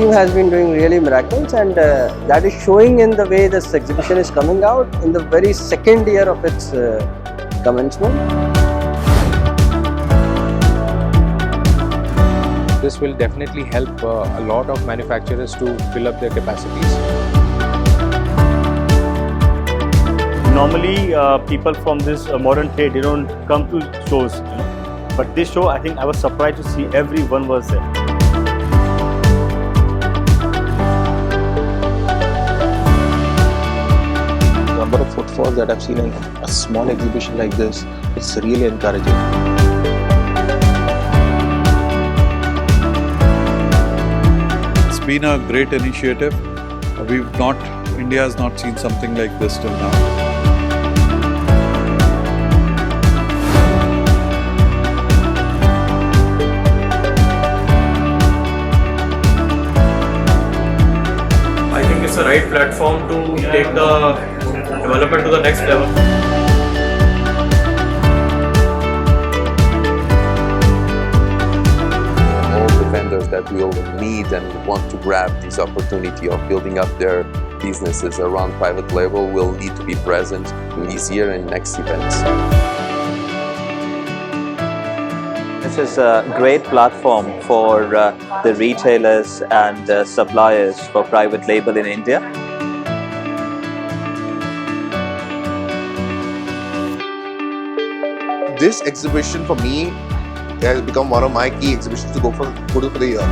team has been doing really miracles, and that is showing in the way this exhibition is coming out in the very second year of its commencement. This will definitely help a lot of manufacturers to fill up their capacities. Normally, people from this modern trade, they don't come to shows. But this show, I think I was surprised to see everyone was there. The number of footfalls that I've seen in a small exhibition like this, it's really encouraging. It's been a great initiative. India has not seen something like this till now. I think it's the right platform to take the development to the next level. All the vendors that will need and want to grab this opportunity of building up their businesses around private label will need to be present in this year and next events. This is a great platform for the retailers and suppliers for private label in India. This exhibition for me has become one of my key exhibitions to go to for the year.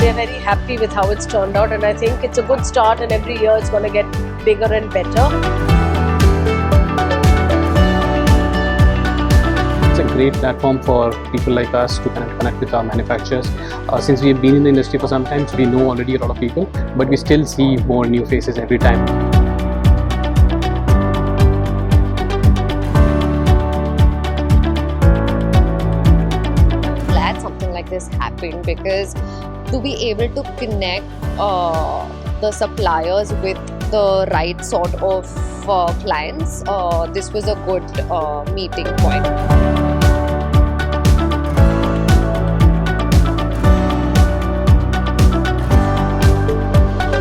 Very happy with how it's turned out, and I think it's a good start, and every year it's going to get bigger and better. It's a great platform for people like us to connect with our manufacturers. Since we've been in the industry for some time, so we know already a lot of people, but we still see more new faces every time. I'm glad something like this happened, because to be able to connect the suppliers with the right sort of clients, this was a good meeting point.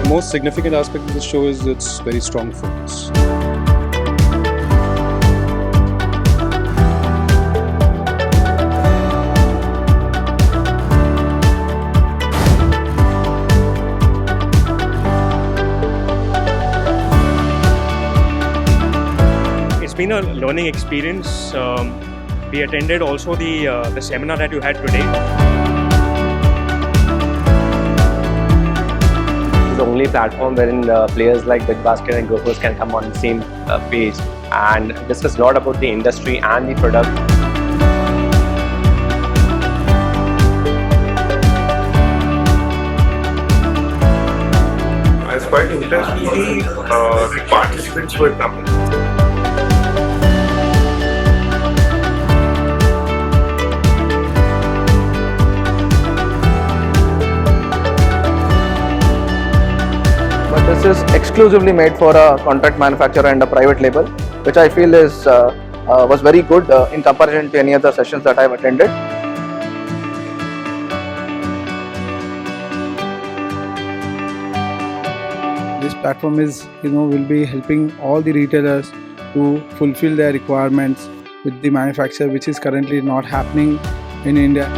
The most significant aspect of the show is its very strong focus. It's been a learning experience. We attended also the seminar that you had today. It's the only platform wherein players like Big Basket and Grocers can come on the same page and discuss a lot about the industry and the product. I was quite impressed to see the participants were coming. This is exclusively made for a contract manufacturer and a private label, which I feel is was very good in comparison to any other sessions that I have attended. This platform is, will be helping all the retailers to fulfill their requirements with the manufacturer, which is currently not happening in India.